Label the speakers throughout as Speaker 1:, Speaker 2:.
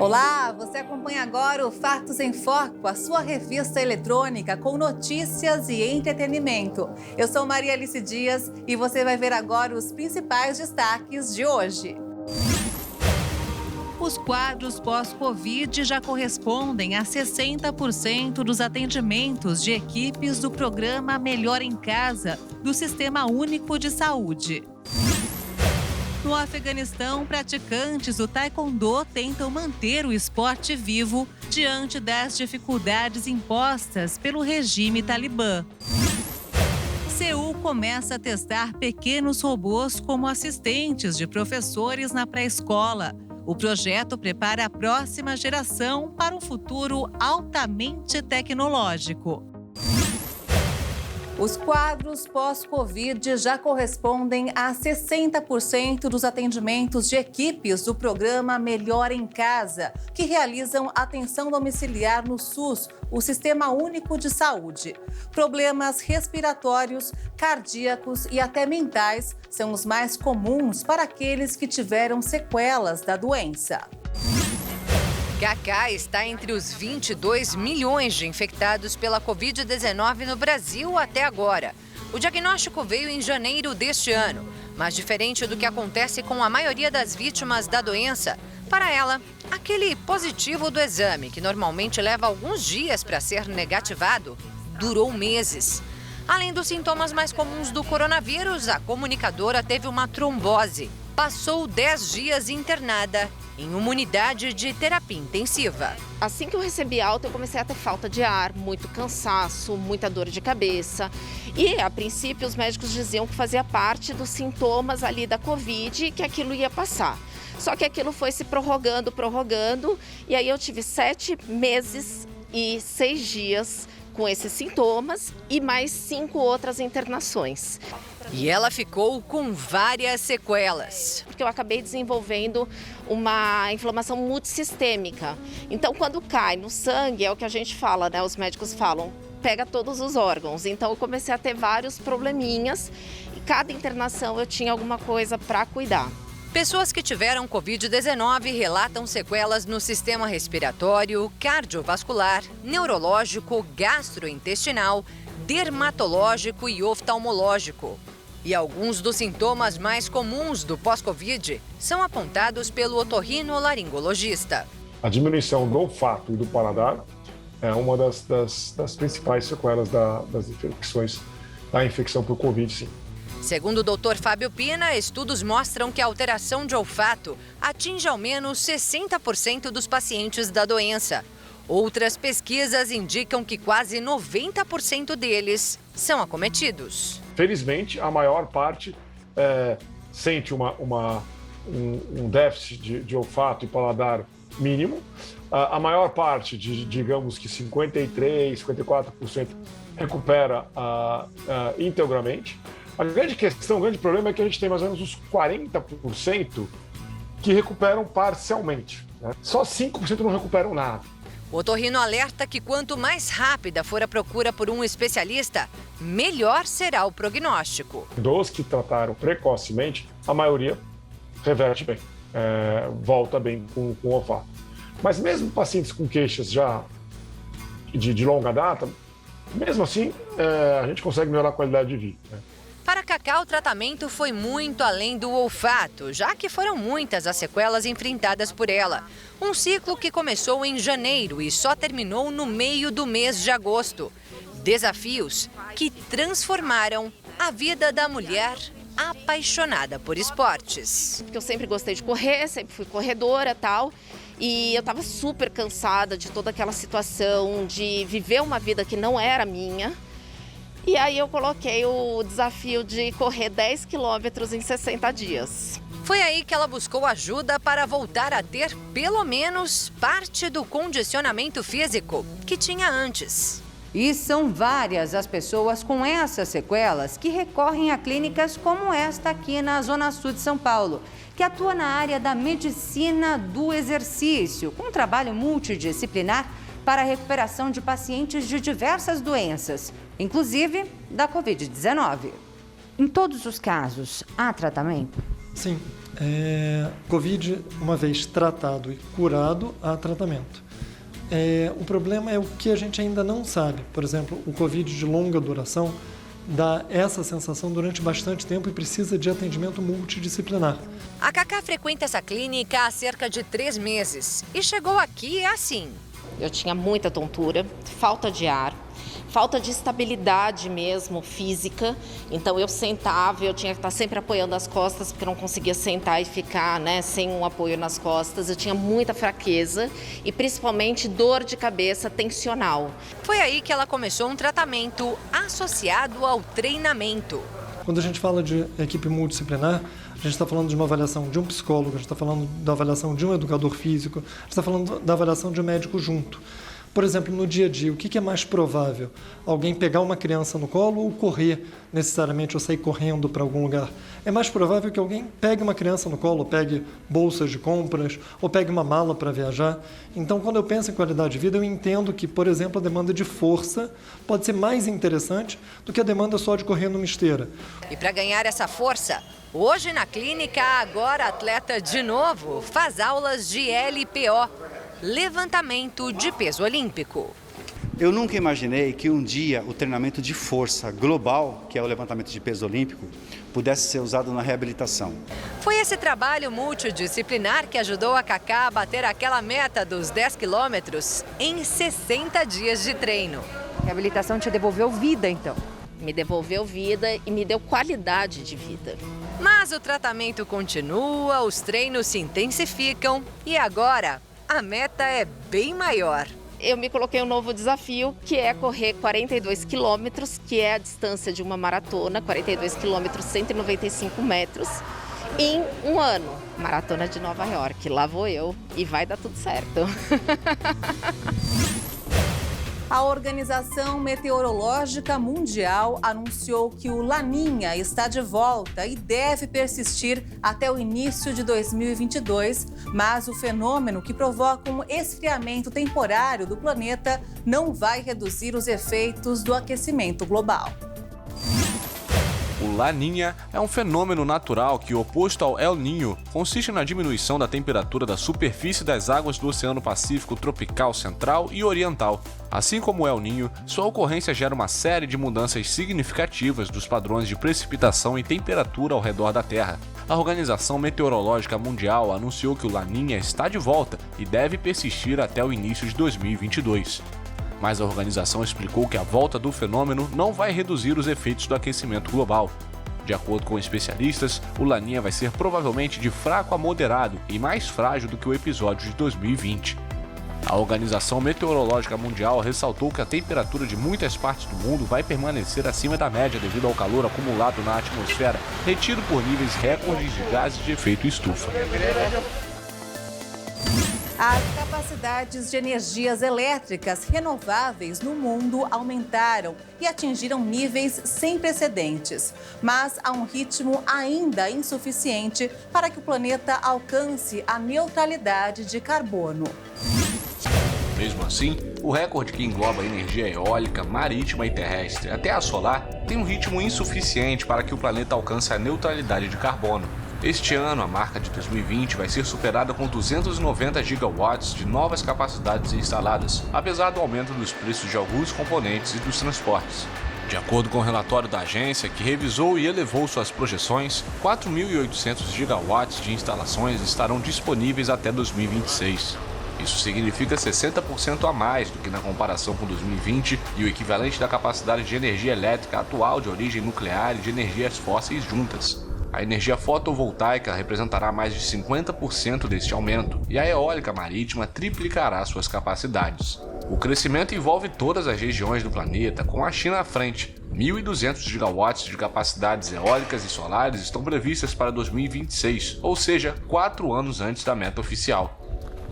Speaker 1: Olá, você acompanha agora o Fatos em Foco, a sua revista eletrônica com notícias e entretenimento. Eu sou Maria Alice Dias e você vai ver agora os principais destaques de hoje. Os quadros pós-Covid já correspondem a 60% dos atendimentos de equipes do programa Melhor em Casa, do Sistema Único de Saúde. No Afeganistão, praticantes do taekwondo tentam manter o esporte vivo diante das dificuldades impostas pelo regime talibã. Seul começa a testar pequenos robôs como assistentes de professores na pré-escola. O projeto prepara a próxima geração para um futuro altamente tecnológico. Os quadros pós-Covid já correspondem a 60% dos atendimentos de equipes do programa Melhor em Casa, que realizam atenção domiciliar no SUS, o Sistema Único de Saúde. Problemas respiratórios, cardíacos e até mentais são os mais comuns para aqueles que tiveram sequelas da doença.
Speaker 2: Kaká está entre os 22 milhões de infectados pela Covid-19 no Brasil até agora. O diagnóstico veio em janeiro deste ano, mas diferente do que acontece com a maioria das vítimas da doença, para ela, aquele positivo do exame, que normalmente leva alguns dias para ser negativado, durou meses. Além dos sintomas mais comuns do coronavírus, a comunicadora teve uma trombose. Passou 10 dias internada em uma unidade de terapia intensiva.
Speaker 3: Assim que eu recebi alta, eu comecei a ter falta de ar, muito cansaço, muita dor de cabeça. E, a princípio, os médicos diziam que fazia parte dos sintomas ali da Covid e que aquilo ia passar. Só que aquilo foi se prorrogando, e aí eu tive 7 meses e 6 dias com esses sintomas e mais 5 outras internações.
Speaker 2: E ela ficou com várias sequelas.
Speaker 3: Porque eu acabei desenvolvendo uma inflamação multissistêmica. Então, quando cai no sangue, é o que a gente fala, né? Os médicos falam, pega todos os órgãos. Então, eu comecei a ter vários probleminhas e cada internação eu tinha alguma coisa para cuidar.
Speaker 2: Pessoas que tiveram Covid-19 relatam sequelas no sistema respiratório, cardiovascular, neurológico, gastrointestinal, dermatológico e oftalmológico. E alguns dos sintomas mais comuns do pós-Covid são apontados pelo otorrinolaringologista.
Speaker 4: A diminuição do olfato e do paladar é uma das principais sequelas das infecções, da infecção por Covid, sim.
Speaker 2: Segundo o Dr. Fábio Pina, estudos mostram que a alteração de olfato atinge ao menos 60% dos pacientes da doença. Outras pesquisas indicam que quase 90% deles são acometidos.
Speaker 4: Felizmente, a maior parte sente um déficit de olfato e paladar mínimo. A maior parte, digamos que 53%, 54%, recupera integralmente. A grande questão, o grande problema é que a gente tem mais ou menos uns 40% que recuperam parcialmente, né? Só 5% não recuperam nada.
Speaker 2: O otorrino alerta que quanto mais rápida for a procura por um especialista, melhor será o prognóstico.
Speaker 4: Dos que trataram precocemente, a maioria reverte bem, volta bem com o olfato. Mas mesmo pacientes com queixas já de longa data, mesmo assim, a gente consegue melhorar a qualidade de vida, né?
Speaker 2: Para Kaká, o tratamento foi muito além do olfato, já que foram muitas as sequelas enfrentadas por ela. Um ciclo que começou em janeiro e só terminou no meio do mês de agosto. Desafios que transformaram a vida da mulher apaixonada por esportes.
Speaker 3: Eu sempre gostei de correr, sempre fui corredora e tal. E eu estava super cansada de toda aquela situação, de viver uma vida que não era minha. E aí eu coloquei o desafio de correr 10 quilômetros em 60 dias.
Speaker 2: Foi aí que ela buscou ajuda para voltar a ter, pelo menos, parte do condicionamento físico que tinha antes.
Speaker 5: E são várias as pessoas com essas sequelas que recorrem a clínicas como esta aqui na Zona Sul de São Paulo, que atua na área da medicina do exercício, com um trabalho multidisciplinar para a recuperação de pacientes de diversas doenças, inclusive da Covid-19. Em todos os casos, há tratamento?
Speaker 6: Sim, Covid, uma vez tratado e curado, há tratamento. O problema é o que a gente ainda não sabe. Por exemplo, o Covid de longa duração dá essa sensação durante bastante tempo e precisa de atendimento multidisciplinar.
Speaker 2: A Cacá frequenta essa clínica há cerca de 3 meses e chegou aqui assim.
Speaker 3: Eu tinha muita tontura, falta de ar, falta de estabilidade mesmo, física. Então eu sentava, eu tinha que estar sempre apoiando as costas, porque eu não conseguia sentar e ficar, sem um apoio nas costas. Eu tinha muita fraqueza e principalmente dor de cabeça tensional.
Speaker 2: Foi aí que ela começou um tratamento associado ao treinamento.
Speaker 6: Quando a gente fala de equipe multidisciplinar, a gente está falando de uma avaliação de um psicólogo, a gente está falando da avaliação de um educador físico, a gente está falando da avaliação de um médico junto. Por exemplo, no dia a dia, o que é mais provável? Alguém pegar uma criança no colo ou correr necessariamente, ou sair correndo para algum lugar? É mais provável que alguém pegue uma criança no colo, pegue bolsas de compras, ou pegue uma mala para viajar. Então, quando eu penso em qualidade de vida, eu entendo que, por exemplo, a demanda de força pode ser mais interessante do que a demanda só de correr numa esteira.
Speaker 2: E para ganhar essa força, hoje na clínica, agora atleta de novo, faz aulas de LPO, levantamento de peso olímpico.
Speaker 7: Eu nunca imaginei que um dia o treinamento de força global, que é o levantamento de peso olímpico, pudesse ser usado na reabilitação.
Speaker 2: Foi esse trabalho multidisciplinar que ajudou a Cacá a bater aquela meta dos 10 quilômetros em 60 dias de treino.
Speaker 5: A reabilitação te devolveu vida, então?
Speaker 3: Me devolveu vida e me deu qualidade de vida.
Speaker 2: Mas o tratamento continua, os treinos se intensificam e agora a meta é bem maior.
Speaker 3: Eu me coloquei um novo desafio, que é correr 42 quilômetros, que é a distância de uma maratona, 42 quilômetros, 195 metros, em um ano. Maratona de Nova York, lá vou eu e vai dar tudo certo.
Speaker 1: A Organização Meteorológica Mundial anunciou que o Laninha está de volta e deve persistir até o início de 2022, mas o fenômeno que provoca um esfriamento temporário do planeta não vai reduzir os efeitos do aquecimento global.
Speaker 8: O Laninha é um fenômeno natural que, oposto ao El Niño, consiste na diminuição da temperatura da superfície das águas do Oceano Pacífico tropical central e oriental. Assim como o El Niño, sua ocorrência gera uma série de mudanças significativas dos padrões de precipitação e temperatura ao redor da Terra. A Organização Meteorológica Mundial anunciou que o Laninha está de volta e deve persistir até o início de 2022. Mas a organização explicou que a volta do fenômeno não vai reduzir os efeitos do aquecimento global. De acordo com especialistas, o Laninha vai ser provavelmente de fraco a moderado e mais frágil do que o episódio de 2020. A Organização Meteorológica Mundial ressaltou que a temperatura de muitas partes do mundo vai permanecer acima da média devido ao calor acumulado na atmosfera, retido por níveis recordes de gases de efeito estufa.
Speaker 1: As capacidades de energias elétricas renováveis no mundo aumentaram e atingiram níveis sem precedentes, mas a um ritmo ainda insuficiente para que o planeta alcance a neutralidade de carbono.
Speaker 8: Mesmo assim, o recorde que engloba a energia eólica, marítima e terrestre, até a solar, tem um ritmo insuficiente para que o planeta alcance a neutralidade de carbono. Este ano, a marca de 2020 vai ser superada com 290 gigawatts de novas capacidades instaladas, apesar do aumento dos preços de alguns componentes e dos transportes. De acordo com o relatório da agência, que revisou e elevou suas projeções, 4.800 gigawatts de instalações estarão disponíveis até 2026. Isso significa 60% a mais do que na comparação com 2020 e o equivalente da capacidade de energia elétrica atual de origem nuclear e de energias fósseis juntas. A energia fotovoltaica representará mais de 50% deste aumento e a eólica marítima triplicará suas capacidades. O crescimento envolve todas as regiões do planeta, com a China à frente. 1.200 gigawatts de capacidades eólicas e solares estão previstas para 2026, ou seja, 4 anos antes da meta oficial.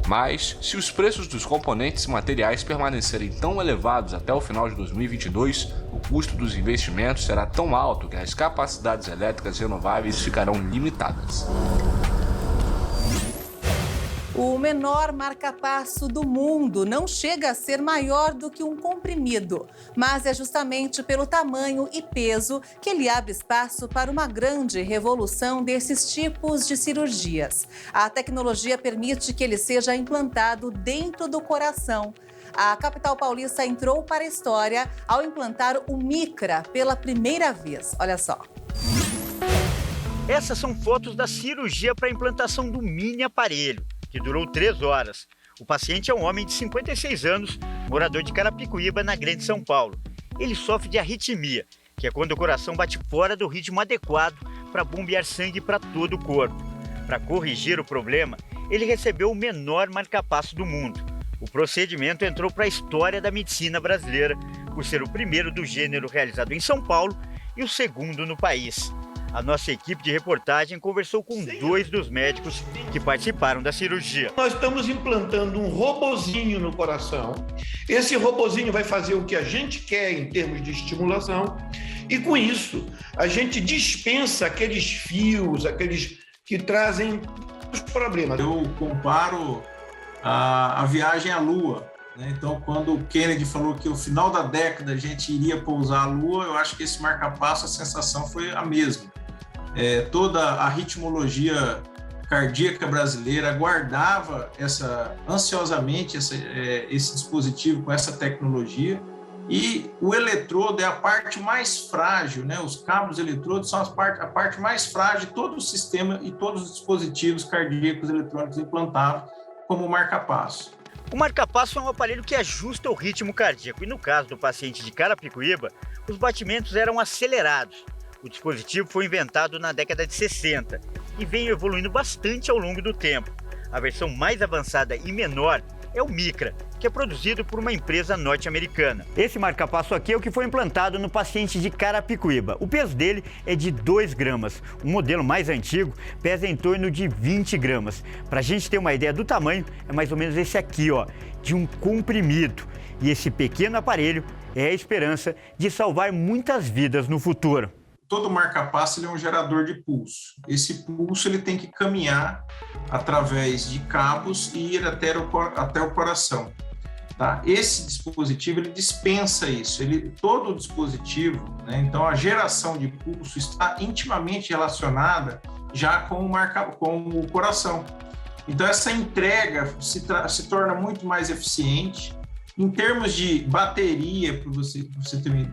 Speaker 8: Mas, se os preços dos componentes e materiais permanecerem tão elevados até o final de 2022, o custo dos investimentos será tão alto que as capacidades elétricas renováveis ficarão limitadas.
Speaker 1: O menor marca-passo do mundo não chega a ser maior do que um comprimido, mas é justamente pelo tamanho e peso que ele abre espaço para uma grande revolução desses tipos de cirurgias. A tecnologia permite que ele seja implantado dentro do coração. A capital paulista entrou para a história ao implantar o Micra pela primeira vez. Olha só.
Speaker 9: Essas são fotos da cirurgia para a implantação do mini aparelho, que durou 3 horas. O paciente é um homem de 56 anos, morador de Carapicuíba, na Grande São Paulo. Ele sofre de arritmia, que é quando o coração bate fora do ritmo adequado para bombear sangue para todo o corpo. Para corrigir o problema, ele recebeu o menor marca-passo do mundo. O procedimento entrou para a história da medicina brasileira, por ser o primeiro do gênero realizado em São Paulo e o segundo no país. A nossa equipe de reportagem conversou com 2 dos médicos que participaram da cirurgia.
Speaker 10: Nós estamos implantando um robozinho no coração. Esse robozinho vai fazer o que a gente quer em termos de estimulação. E com isso, a gente dispensa aqueles fios, aqueles que trazem os problemas.
Speaker 11: Eu comparo a viagem à Lua. Então, quando o Kennedy falou que no final da década a gente iria pousar a Lua, eu acho que esse marca-passo, a sensação foi a mesma. Toda a ritmologia cardíaca brasileira aguardava ansiosamente esse dispositivo com essa tecnologia, e o eletrodo é a parte mais frágil, né? Os cabos eletrodos são a parte mais frágil de todo o sistema e todos os dispositivos cardíacos eletrônicos implantados como marca-passo.
Speaker 9: O marca-passo é um aparelho que ajusta o ritmo cardíaco e no caso do paciente de Carapicuíba, os batimentos eram acelerados. O dispositivo foi inventado na década de 60 e veio evoluindo bastante ao longo do tempo. A versão mais avançada e menor é o Micra, que é produzido por uma empresa norte-americana. Esse marca-passo aqui é o que foi implantado no paciente de Carapicuíba. O peso dele é de 2 gramas. O modelo mais antigo pesa em torno de 20 gramas. Para a gente ter uma ideia do tamanho, é mais ou menos esse aqui, ó, de um comprimido. E esse pequeno aparelho é a esperança de salvar muitas vidas no futuro.
Speaker 11: Todo marca-passo ele é um gerador de pulso. Esse pulso ele tem que caminhar através de cabos e ir até o coração. Tá? Esse dispositivo ele dispensa isso. Todo o dispositivo, né? Então a geração de pulso está intimamente relacionada já com o coração. Então essa entrega se torna muito mais eficiente. Em termos de bateria, para você ter uma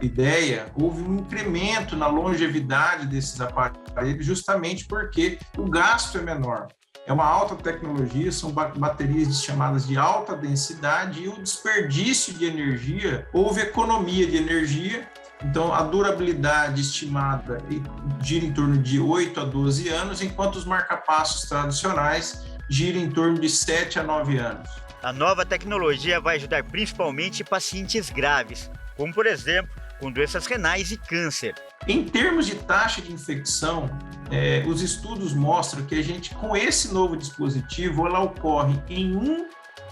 Speaker 11: ideia, houve um incremento na longevidade desses aparelhos justamente porque o gasto é menor. É uma alta tecnologia, são baterias chamadas de alta densidade e o desperdício de energia, houve economia de energia. Então, a durabilidade estimada gira em torno de 8 a 12 anos, enquanto os marca-passos tradicionais giram em torno de 7 a 9 anos.
Speaker 9: A nova tecnologia vai ajudar principalmente pacientes graves, como, por exemplo, com doenças renais e câncer.
Speaker 11: Em termos de taxa de infecção, os estudos mostram que a gente, com esse novo dispositivo, ela ocorre em um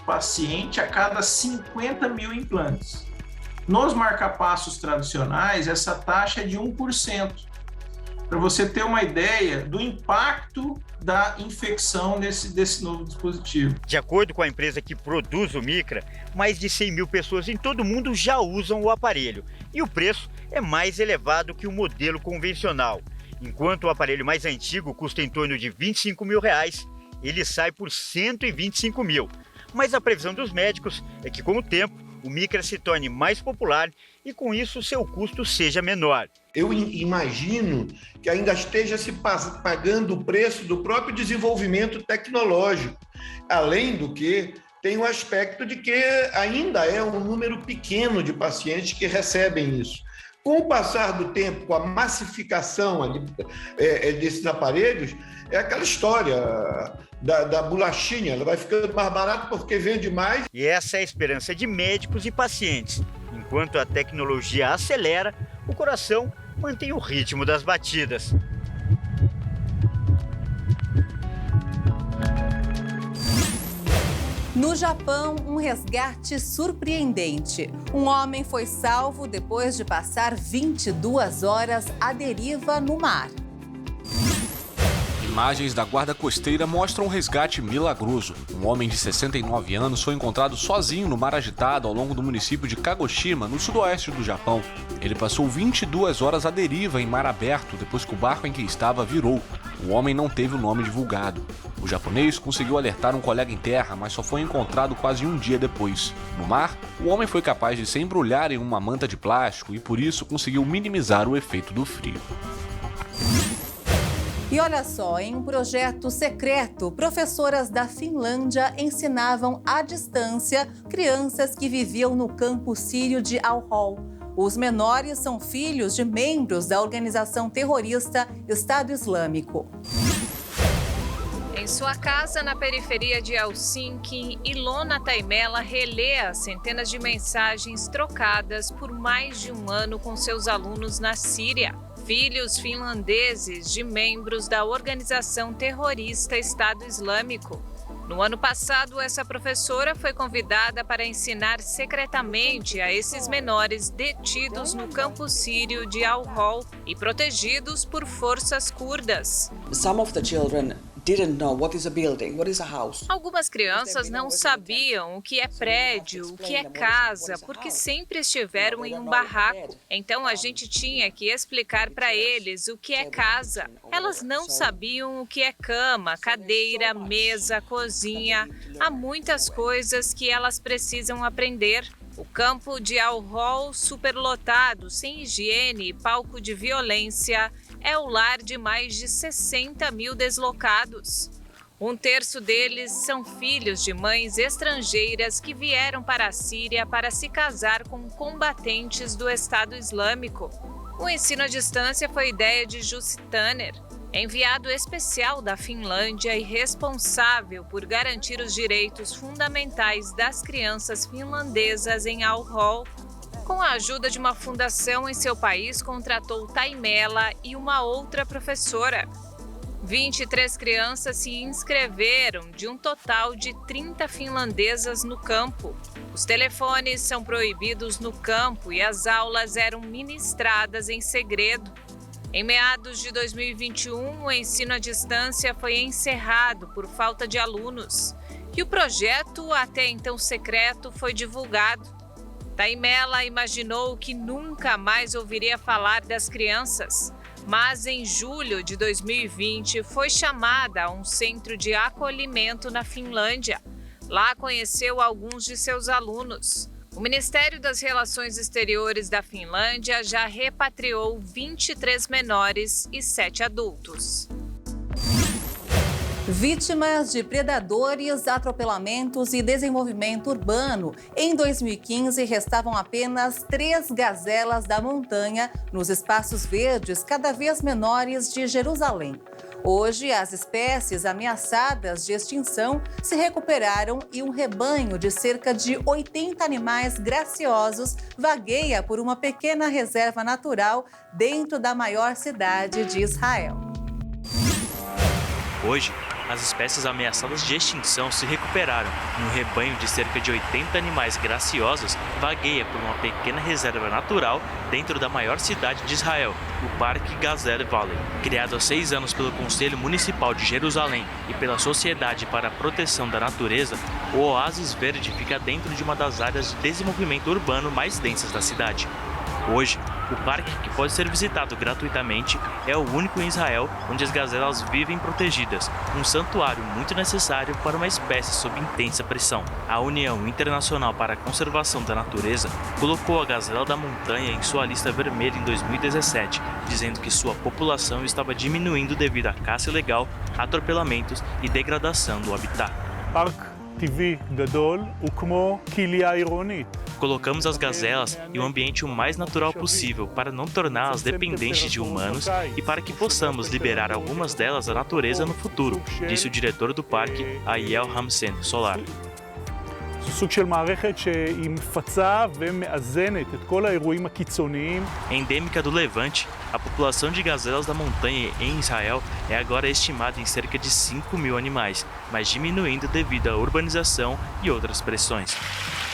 Speaker 11: paciente a cada 50 mil implantes. Nos marca-passos tradicionais, essa taxa é de 1%. Para você ter uma ideia do impacto da infecção desse novo dispositivo.
Speaker 9: De acordo com a empresa que produz o Micra, mais de 100 mil pessoas em todo o mundo já usam o aparelho. E o preço é mais elevado que o modelo convencional. Enquanto o aparelho mais antigo custa em torno de R$25 mil, ele sai por R$125 mil. Mas a previsão dos médicos é que, com o tempo, o Micra se torne mais popular e, com isso, seu custo seja menor.
Speaker 10: Eu imagino que ainda esteja se pagando o preço do próprio desenvolvimento tecnológico, além do que tem o aspecto de que ainda é um número pequeno de pacientes que recebem isso. Com o passar do tempo, com a massificação desses aparelhos, é aquela história da bolachinha, ela vai ficando mais barata porque vende mais.
Speaker 9: E essa é a esperança de médicos e pacientes. Enquanto a tecnologia acelera, o coração mantém o ritmo das batidas.
Speaker 1: No Japão, um resgate surpreendente. Um homem foi salvo depois de passar 22 horas à deriva no mar.
Speaker 8: Imagens da guarda costeira mostram um resgate milagroso. Um homem de 69 anos foi encontrado sozinho no mar agitado ao longo do município de Kagoshima, no sudoeste do Japão. Ele passou 22 horas à deriva em mar aberto depois que o barco em que estava virou. O homem não teve o nome divulgado. O japonês conseguiu alertar um colega em terra, mas só foi encontrado quase um dia depois. No mar, o homem foi capaz de se embrulhar em uma manta de plástico e por isso conseguiu minimizar o efeito do frio.
Speaker 1: E olha só, em um projeto secreto, professoras da Finlândia ensinavam à distância crianças que viviam no campo sírio de Al-Hol. Os menores são filhos de membros da organização terrorista Estado Islâmico.
Speaker 12: Em sua casa na periferia de Helsinki, Ilona Taimela relê as centenas de mensagens trocadas por mais de um ano com seus alunos na Síria. Filhos finlandeses de membros da organização terrorista Estado Islâmico. No ano passado, essa professora foi convidada para ensinar secretamente a esses menores detidos no campo sírio de Al-Hol e protegidos por forças curdas.
Speaker 13: Some of the children didn't know what is a building, what is a house.
Speaker 12: Algumas crianças não sabiam o que é prédio, o que é casa, porque sempre estiveram em um barraco. Então a gente tinha que explicar para eles o que é casa. Elas não sabiam o que é cama, cadeira, mesa, cozinha. Há muitas coisas que elas precisam aprender. O campo de Al-Hol, superlotado, sem higiene e palco de violência, é o lar de mais de 60 mil deslocados. Um terço deles são filhos de mães estrangeiras que vieram para a Síria para se casar com combatentes do Estado Islâmico. O ensino à distância foi ideia de Jussi Tanner, enviado especial da Finlândia e responsável por garantir os direitos fundamentais das crianças finlandesas em Al-Hol. Com a ajuda de uma fundação em seu país, contratou Taimela e uma outra professora. 23 crianças se inscreveram de um total de 30 finlandesas no campo. Os telefones são proibidos no campo e as aulas eram ministradas em segredo. Em meados de 2021, o ensino à distância foi encerrado por falta de alunos. E o projeto, até então secreto, foi divulgado. Taimela imaginou que nunca mais ouviria falar das crianças, mas em julho de 2020 foi chamada a um centro de acolhimento na Finlândia. Lá conheceu alguns de seus alunos. O Ministério das Relações Exteriores da Finlândia já repatriou 23 menores e 7 adultos.
Speaker 1: Vítimas de predadores, atropelamentos e desenvolvimento urbano. Em 2015, restavam apenas 3 gazelas da montanha nos espaços verdes cada vez menores de Jerusalém. Hoje, as espécies ameaçadas de extinção se recuperaram e um rebanho de cerca de 80 animais graciosos vagueia por uma pequena reserva natural dentro da maior cidade de Israel.
Speaker 14: Hoje, as espécies ameaçadas de extinção se recuperaram e um rebanho de cerca de 80 animais graciosos vagueia por uma pequena reserva natural dentro da maior cidade de Israel, o Parque Gazelle Valley. Criado há 6 anos pelo Conselho Municipal de Jerusalém e pela Sociedade para a Proteção da Natureza, o Oásis Verde fica dentro de uma das áreas de desenvolvimento urbano mais densas da cidade. Hoje, o parque, que pode ser visitado gratuitamente, é o único em Israel onde as gazelas vivem protegidas, um santuário muito necessário para uma espécie sob intensa pressão. A União Internacional para a Conservação da Natureza colocou a gazela da montanha em sua lista vermelha em 2017, dizendo que sua população estava diminuindo devido à caça ilegal, atropelamentos e degradação do habitat. Colocamos as gazelas em um ambiente o mais natural possível para não torná-las dependentes de humanos e para que possamos liberar algumas delas à natureza no futuro, disse o diretor do parque, Ayel Hamsen Solar. Endêmica do Levante, a população de gazelas da montanha em Israel é agora estimada em cerca de 5 mil animais, mas diminuindo devido à urbanização e outras pressões.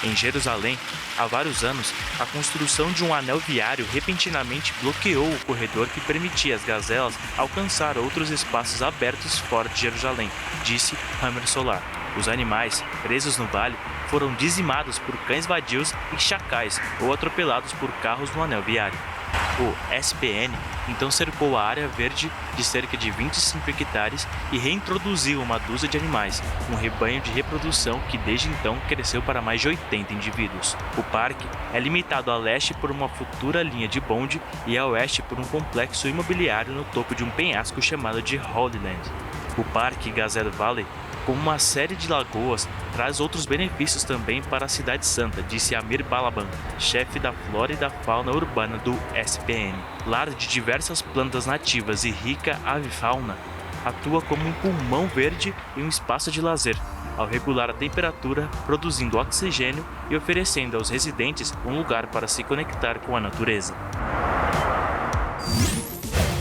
Speaker 14: Em Jerusalém, há vários anos, a construção de um anel viário repentinamente bloqueou o corredor que permitia às gazelas alcançar outros espaços abertos fora de Jerusalém, disse Hammer Solar. Os animais, presos no vale, foram dizimados por cães vadios e chacais ou atropelados por carros no anel viário. O SBN então cercou a área verde de cerca de 25 hectares e reintroduziu uma dúzia de animais, um rebanho de reprodução que desde então cresceu para mais de 80 indivíduos. O parque é limitado a leste por uma futura linha de bonde e a oeste por um complexo imobiliário no topo de um penhasco chamado de Holy Land. O Parque Gazelle Valley, com uma série de lagoas, traz outros benefícios também para a Cidade Santa, disse Amir Balaban, chefe da flora e da fauna urbana do SPN. Lar de diversas plantas nativas e rica avifauna, atua como um pulmão verde e um espaço de lazer, ao regular a temperatura, produzindo oxigênio e oferecendo aos residentes um lugar para se conectar com a natureza.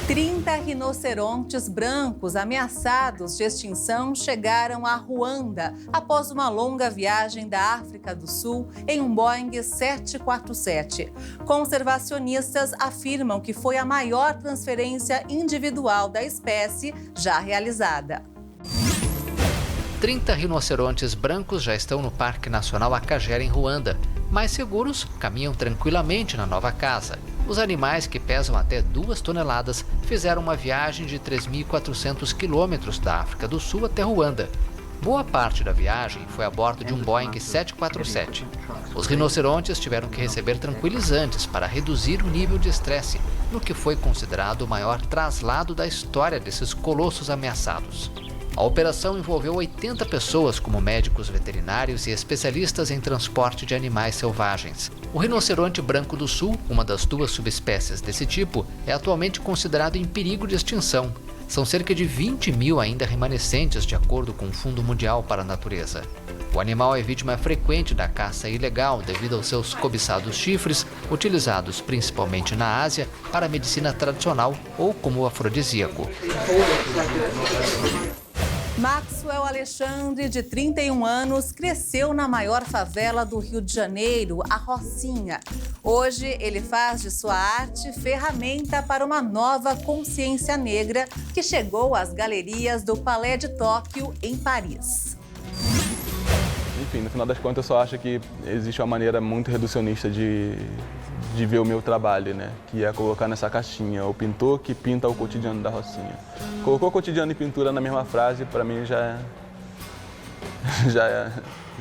Speaker 1: 30 rinocerontes brancos ameaçados de extinção chegaram a Ruanda após uma longa viagem da África do Sul em um Boeing 747. Conservacionistas afirmam que foi a maior transferência individual da espécie já realizada.
Speaker 15: 30 rinocerontes brancos já estão no Parque Nacional Akagera, em Ruanda. Mais seguros, caminham tranquilamente na nova casa. Os animais, que pesam até 2 toneladas, fizeram uma viagem de 3.400 quilômetros da África do Sul até Ruanda. Boa parte da viagem foi a bordo de um Boeing 747. Os rinocerontes tiveram que receber tranquilizantes para reduzir o nível de estresse, no que foi considerado o maior traslado da história desses colossos ameaçados. A operação envolveu 80 pessoas, como médicos veterinários e especialistas em transporte de animais selvagens. O rinoceronte branco do sul, uma das 2 subespécies desse tipo, é atualmente considerado em perigo de extinção. São cerca de 20 mil ainda remanescentes, de acordo com o Fundo Mundial para a Natureza. O animal é vítima frequente da caça ilegal devido aos seus cobiçados chifres, utilizados principalmente na Ásia para a medicina tradicional ou como afrodisíaco.
Speaker 1: Maxwell Alexandre, de 31 anos, cresceu na maior favela do Rio de Janeiro, a Rocinha. Hoje, ele faz de sua arte ferramenta para uma nova consciência negra que chegou às galerias do Palais de Tóquio, em Paris.
Speaker 16: Enfim, no final das contas, eu só acho que existe uma maneira muito reducionista de ver o meu trabalho, né? Que é colocar nessa caixinha, o pintor que pinta o cotidiano da Rocinha. Colocou cotidiano e pintura na mesma frase, para mim já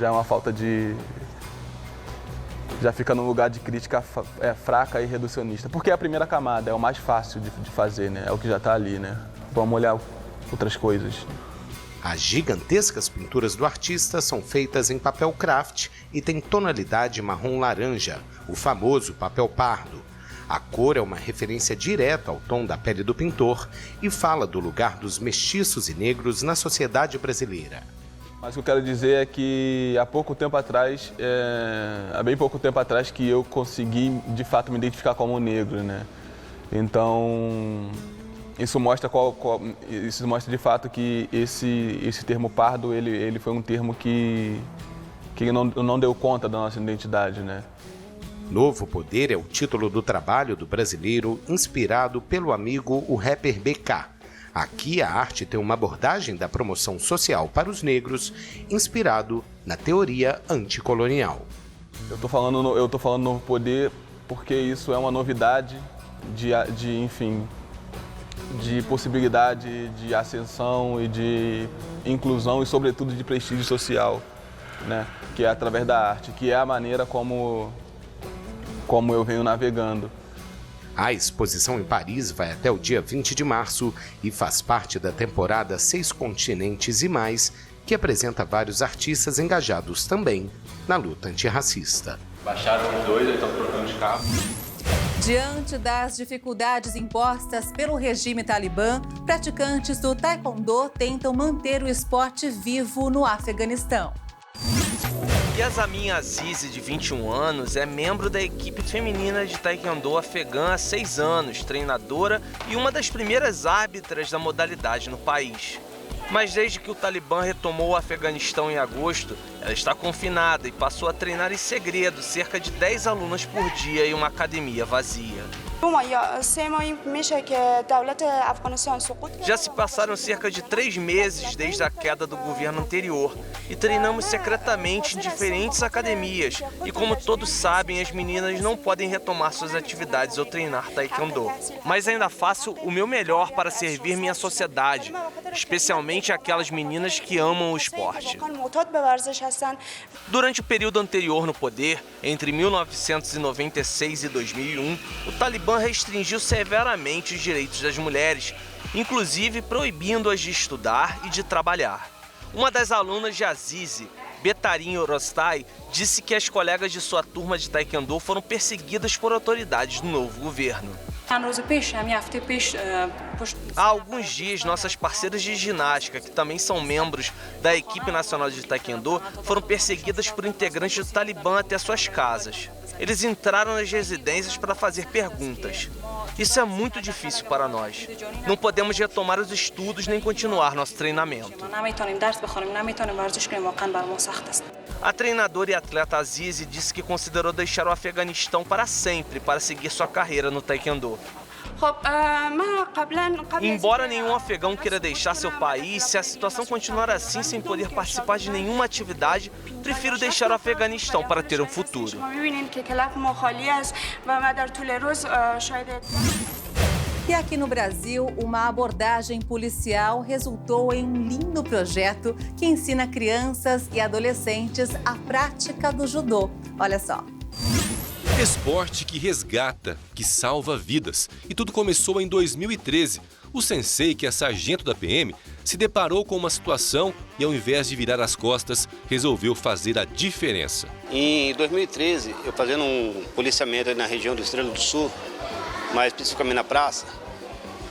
Speaker 16: é uma falta de... Já fica num lugar de crítica fraca e reducionista. Porque é a primeira camada, é o mais fácil de fazer, né? É o que já está ali, né? Vamos olhar outras coisas.
Speaker 17: As gigantescas pinturas do artista são feitas em papel craft e têm tonalidade marrom-laranja, o famoso papel pardo. A cor é uma referência direta ao tom da pele do pintor e fala do lugar dos mestiços e negros na sociedade brasileira.
Speaker 16: Mas o que eu quero dizer é que há bem pouco tempo atrás que eu consegui, de fato, me identificar como negro, né? Então... Isso mostra de fato que esse termo pardo ele foi um termo que não deu conta da nossa identidade, né?
Speaker 17: Novo Poder é o título do trabalho do brasileiro inspirado pelo amigo o rapper BK. Aqui a arte tem uma abordagem da promoção social para os negros inspirado na teoria anticolonial.
Speaker 16: Eu tô falando Novo Poder porque isso é uma novidade de possibilidade de ascensão e de inclusão e, sobretudo, de prestígio social, né? Que é através da arte, que é a maneira como eu venho navegando.
Speaker 17: A exposição em Paris vai até o dia 20 de março e faz parte da temporada 6 Continentes e Mais, que apresenta vários artistas engajados também na luta antirracista.
Speaker 8: Baixaram os dois, eles estão trocando de carro.
Speaker 1: Diante das dificuldades impostas pelo regime talibã, praticantes do taekwondo tentam manter o esporte vivo no Afeganistão.
Speaker 18: Yasamin Azizi, de 21 anos, é membro da equipe feminina de taekwondo afegã há 6 anos, treinadora e uma das primeiras árbitras da modalidade no país. Mas desde que o Talibã retomou o Afeganistão em agosto, Ela está confinada e passou a treinar em segredo cerca de 10 alunas por dia em uma academia vazia. Já se passaram cerca de 3 meses desde a queda do governo anterior e treinamos secretamente em diferentes academias. E como todos sabem, as meninas não podem retomar suas atividades ou treinar taekwondo. Mas ainda faço o meu melhor para servir minha sociedade, especialmente aquelas meninas que amam o esporte. Durante o período anterior no poder, entre 1996 e 2001, o Talibã restringiu severamente os direitos das mulheres, inclusive proibindo-as de estudar e de trabalhar. Uma das alunas de Azize, Betarin Orostai, disse que as colegas de sua turma de taekwondo foram perseguidas por autoridades do novo governo. Há alguns dias, nossas parceiras de ginástica, que também são membros da equipe nacional de taekwondo, foram perseguidas por integrantes do Talibã até suas casas. Eles entraram nas residências para fazer perguntas. Isso é muito difícil para nós. Não podemos retomar os estudos nem continuar nosso treinamento. A treinadora e atleta Azize disse que considerou deixar o Afeganistão para sempre para seguir sua carreira no taekwondo. Embora nenhum afegão queira deixar seu país, se a situação continuar assim sem poder participar de nenhuma atividade, prefiro deixar o Afeganistão para ter um futuro.
Speaker 1: E aqui no Brasil, uma abordagem policial resultou em um lindo projeto que ensina crianças e adolescentes a prática do judô. Olha só.
Speaker 19: Esporte que resgata, que salva vidas. E tudo começou em 2013. O sensei, que é sargento da PM, se deparou com uma situação e, ao invés de virar as costas, resolveu fazer a diferença.
Speaker 20: Em 2013, eu fazendo um policiamento na região do Estrela do Sul, mais especificamente na praça,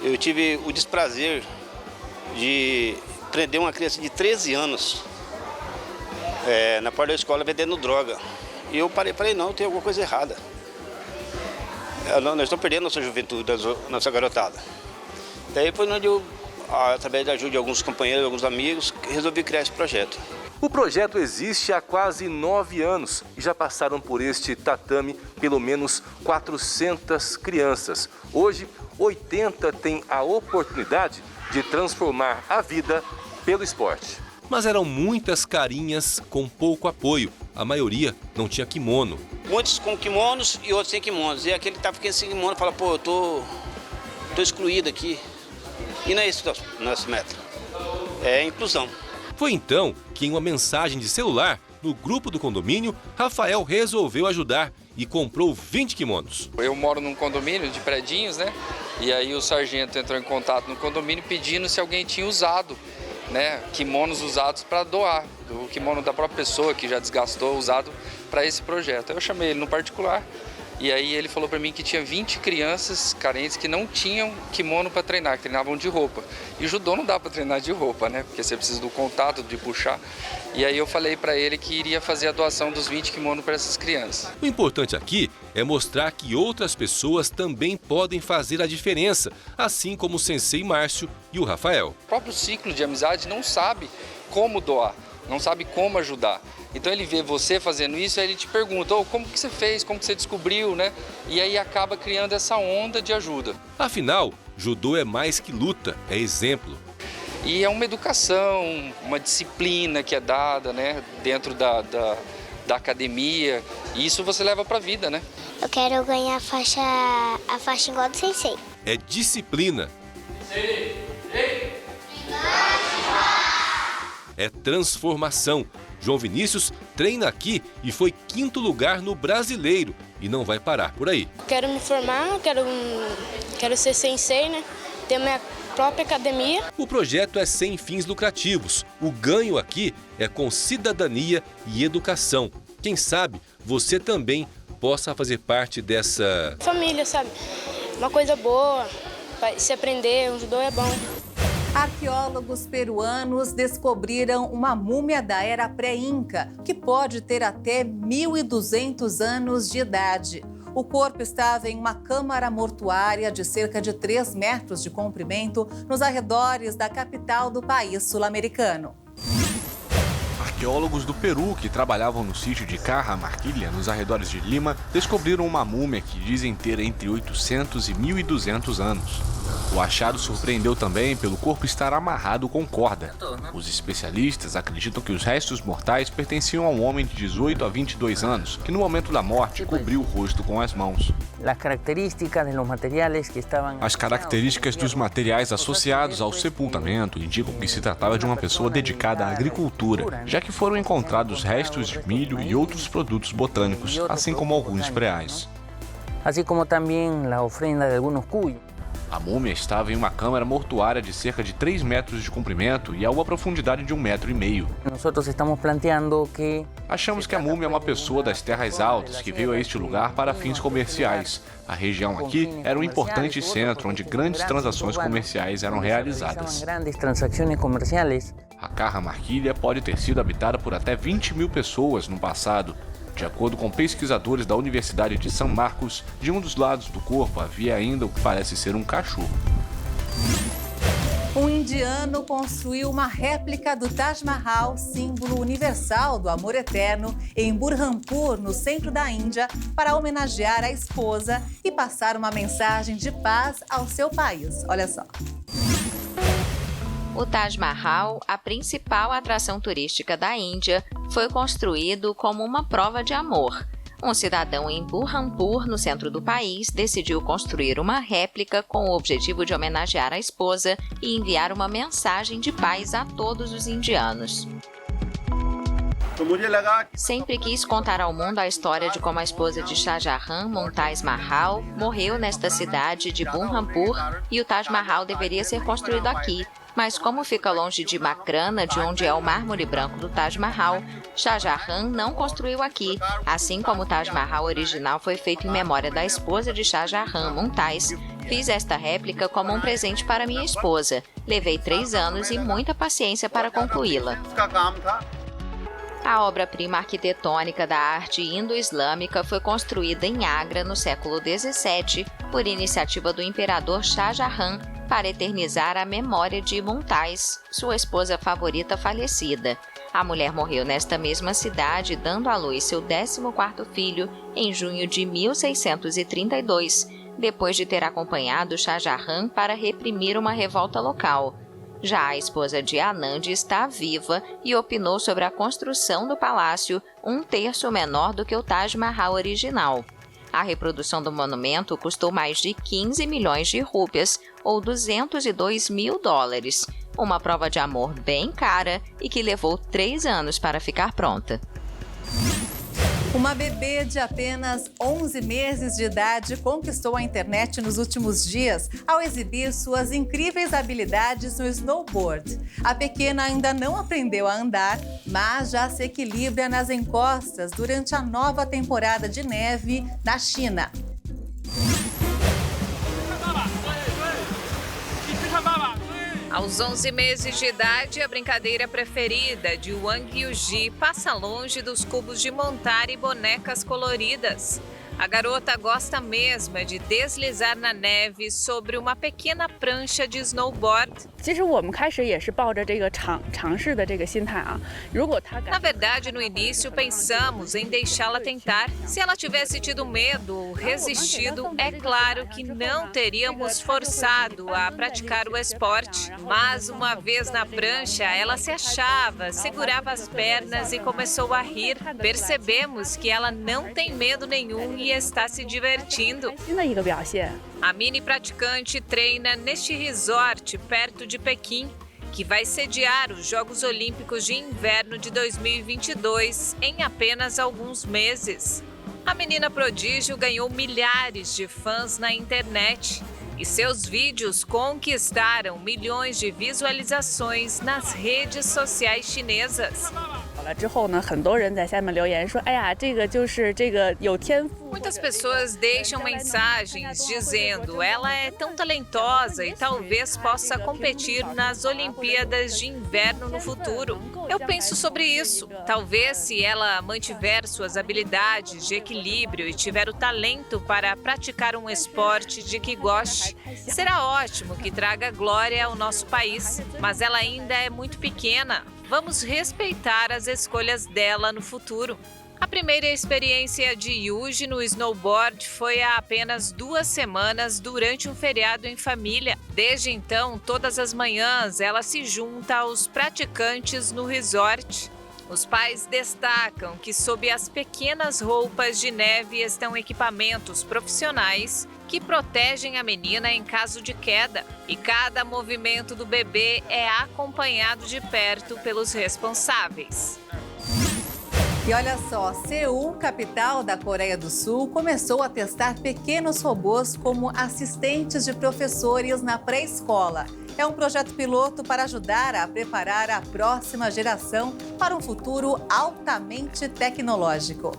Speaker 20: eu tive o desprazer de prender uma criança de 13 anos na porta da escola vendendo droga. E eu falei, não, tem alguma coisa errada. Nós estamos perdendo nossa juventude, nossa garotada. Daí foi onde eu, através da ajuda de alguns companheiros, alguns amigos, resolvi criar esse projeto.
Speaker 19: O projeto existe há quase 9 anos e já passaram por este tatame pelo menos 400 crianças. Hoje, 80 têm a oportunidade de transformar a vida pelo esporte. Mas eram muitas carinhas com pouco apoio. A maioria não tinha kimono.
Speaker 20: Muitos com kimonos e outros sem kimonos. E aquele que tá ficando sem kimono fala, pô, eu tô excluído aqui. E não é isso nosso meta. É inclusão.
Speaker 19: Foi então que, em uma mensagem de celular, no grupo do condomínio, Rafael resolveu ajudar e comprou 20 kimonos.
Speaker 21: Eu moro num condomínio de predinhos, né? E aí o sargento entrou em contato no condomínio pedindo se alguém tinha usado, né, kimonos usados para doar, o kimono da própria pessoa que já desgastou, usado para esse projeto. Eu chamei ele no particular e aí ele falou para mim que tinha 20 crianças carentes que não tinham kimono para treinar, que treinavam de roupa. E judô não dá para treinar de roupa, né, porque você precisa do contato, de puxar. E aí eu falei para ele que iria fazer a doação dos 20 kimonos para essas crianças.
Speaker 19: O importante aqui é mostrar que outras pessoas também podem fazer a diferença, assim como o sensei Márcio e o Rafael.
Speaker 21: O próprio ciclo de amizade não sabe como doar, não sabe como ajudar. Então ele vê você fazendo isso, aí ele te pergunta, como que você fez, como que você descobriu, né? E aí acaba criando essa onda de ajuda.
Speaker 19: Afinal, judô é mais que luta, é exemplo.
Speaker 21: E é uma educação, uma disciplina que é dada, né, dentro da academia, e isso você leva para a vida, né?
Speaker 22: Eu quero ganhar a faixa igual do sensei.
Speaker 19: É disciplina. É transformação. João Vinícius treina aqui e foi 5º lugar no Brasileiro e não vai parar por aí.
Speaker 22: Quero me formar, quero ser sensei, né? Ter minha própria academia.
Speaker 19: O projeto é sem fins lucrativos. O ganho aqui é com cidadania e educação. Quem sabe você também possa fazer parte dessa
Speaker 22: família, sabe? Uma coisa boa, se aprender, um judô é bom.
Speaker 1: Arqueólogos peruanos descobriram uma múmia da era pré-inca, que pode ter até 1.200 anos de idade. O corpo estava em uma câmara mortuária de cerca de 3 metros de comprimento, nos arredores da capital do país sul-americano.
Speaker 8: Arqueólogos do Peru que trabalhavam no sítio de Cajamarquilla, nos arredores de Lima, descobriram uma múmia que dizem ter entre 800 e 1.200 anos. O achado surpreendeu também pelo corpo estar amarrado com corda. Os especialistas acreditam que os restos mortais pertenciam a um homem de 18 a 22 anos, que no momento da morte cobriu o rosto com as mãos. As características dos materiais associados ao sepultamento indicam que se tratava de uma pessoa dedicada à agricultura, já que foram encontrados restos de milho e outros produtos botânicos, assim como alguns cereais. A múmia estava em uma câmara mortuária de cerca de 3 metros de comprimento e a uma profundidade de 1,5 metros. Achamos que a múmia é uma pessoa das terras altas que veio a este lugar para fins comerciais. A região aqui era um importante centro onde grandes transações comerciais eram realizadas. A Cajamarquilla pode ter sido habitada por até 20.000 pessoas no passado. De acordo com pesquisadores da Universidade de São Marcos, de um dos lados do corpo havia ainda o que parece ser um cachorro.
Speaker 1: Um indiano construiu uma réplica do Taj Mahal, símbolo universal do amor eterno, em Burhanpur, no centro da Índia, para homenagear a esposa e passar uma mensagem de paz ao seu país. Olha só.
Speaker 4: O Taj Mahal, a principal atração turística da Índia, foi construído como uma prova de amor. Um cidadão em Burhanpur, no centro do país, decidiu construir uma réplica com o objetivo de homenagear a esposa e enviar uma mensagem de paz a todos os indianos. Sempre quis contar ao mundo a história de como a esposa de Shah Jahan, Mumtaz Mahal, morreu nesta cidade de Burhanpur e o Taj Mahal deveria ser construído aqui. Mas como fica longe de Makrana, de onde é o mármore branco do Taj Mahal, Shah Jahan não construiu aqui, assim como o Taj Mahal original foi feito em memória da esposa de Shah Jahan, Mumtaz. Fiz esta réplica como um presente para minha esposa. Levei 3 anos e muita paciência para concluí-la. A obra-prima arquitetônica da arte indo-islâmica foi construída em Agra no século XVII por iniciativa do imperador Shah Jahan para eternizar a memória de Mumtaz, sua esposa favorita falecida. A mulher morreu nesta mesma cidade, dando à luz seu 14º filho em junho de 1632, depois de ter acompanhado Shah Jahan para reprimir uma revolta local. Já a esposa de Anand está viva e opinou sobre a construção do palácio 1/3 menor do que o Taj Mahal original. A reprodução do monumento custou mais de 15 milhões de rúpias, ou $202 mil. Uma prova de amor bem cara e que levou 3 anos para ficar pronta.
Speaker 1: Uma bebê de apenas 11 meses de idade conquistou a internet nos últimos dias ao exibir suas incríveis habilidades no snowboard. A pequena ainda não aprendeu a andar, mas já se equilibra nas encostas durante a nova temporada de neve na China.
Speaker 12: Aos 11 meses de idade, a brincadeira preferida de Wang Yuji passa longe dos cubos de montar e bonecas coloridas. A garota gosta mesmo de deslizar na neve sobre uma pequena prancha de snowboard. Na verdade, no início pensamos em deixá-la tentar. Se ela tivesse tido medo ou resistido, é claro que não teríamos forçado a praticar o esporte. Mas uma vez na prancha, ela se achava, segurava as pernas e começou a rir. Percebemos que ela não tem medo nenhum e está se divertindo. A mini praticante treina neste resort perto de Pequim, que vai sediar os Jogos Olímpicos de Inverno de 2022 em apenas alguns meses. A menina prodígio ganhou milhares de fãs na internet e seus vídeos conquistaram milhões de visualizações nas redes sociais chinesas. Muitas pessoas deixam mensagens dizendo: ela é tão talentosa e talvez possa competir nas Olimpíadas de Inverno no futuro. Eu penso sobre isso. Talvez, se ela mantiver suas habilidades de equilíbrio e tiver o talento para praticar um esporte de que goste, será ótimo que traga glória ao nosso país. Mas ela ainda é muito pequena. Vamos respeitar as escolhas dela no futuro. A primeira experiência de Yuji no snowboard foi há apenas 2 semanas durante um feriado em família. Desde então, todas as manhãs, ela se junta aos praticantes no resort. Os pais destacam que sob as pequenas roupas de neve estão equipamentos profissionais que protegem a menina em caso de queda. E cada movimento do bebê é acompanhado de perto pelos responsáveis.
Speaker 1: E olha só, Seul, capital da Coreia do Sul, começou a testar pequenos robôs como assistentes de professores na pré-escola. É um projeto piloto para ajudar a preparar a próxima geração para um futuro altamente tecnológico.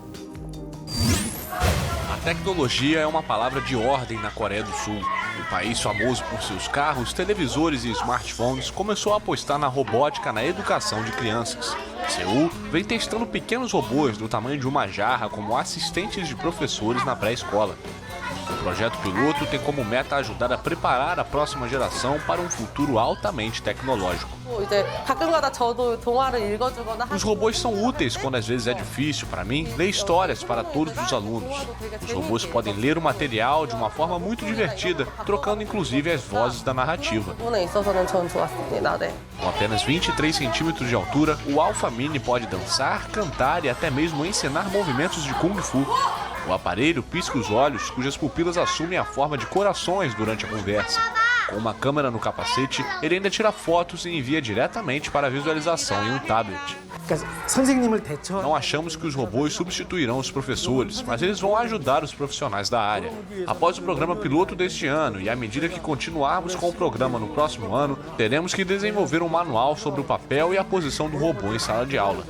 Speaker 8: A tecnologia é uma palavra de ordem na Coreia do Sul. O país, famoso por seus carros, televisores e smartphones, começou a apostar na robótica na educação de crianças. Seul vem testando pequenos robôs do tamanho de uma jarra como assistentes de professores na pré-escola. O projeto piloto tem como meta ajudar a preparar a próxima geração para um futuro altamente tecnológico. Os robôs são úteis quando às vezes é difícil, para mim, ler histórias para todos os alunos. Os robôs podem ler o material de uma forma muito divertida, trocando inclusive as vozes da narrativa. Com apenas 23 centímetros de altura, o Alpha Mini pode dançar, cantar e até mesmo ensinar movimentos de Kung Fu. O aparelho pisca os olhos, cujas pupilas assumem a forma de corações durante a conversa. Com uma câmera no capacete, ele ainda tira fotos e envia diretamente para a visualização em um tablet. Não achamos que os robôs substituirão os professores, mas eles vão ajudar os profissionais da área. Após o programa piloto deste ano e à medida que continuarmos com o programa no próximo ano, teremos que desenvolver um manual sobre o papel e a posição do robô em sala de aula.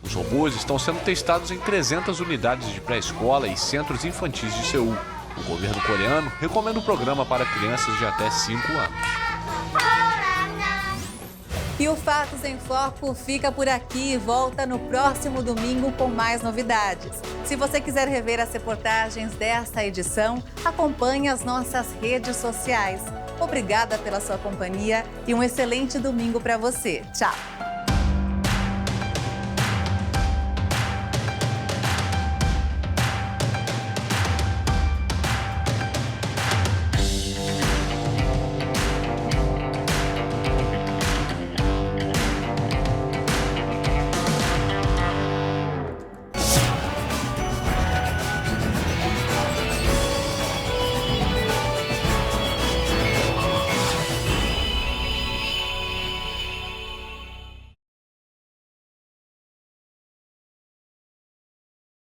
Speaker 8: Os robôs estão sendo testados em 300 unidades de pré-escola e centros infantis de Seul. O governo coreano recomenda o programa para crianças de até 5 anos.
Speaker 1: E o Fatos em Foco fica por aqui e volta no próximo domingo com mais novidades. Se você quiser rever as reportagens desta edição, acompanhe as nossas redes sociais. Obrigada pela sua companhia e um excelente domingo para você. Tchau!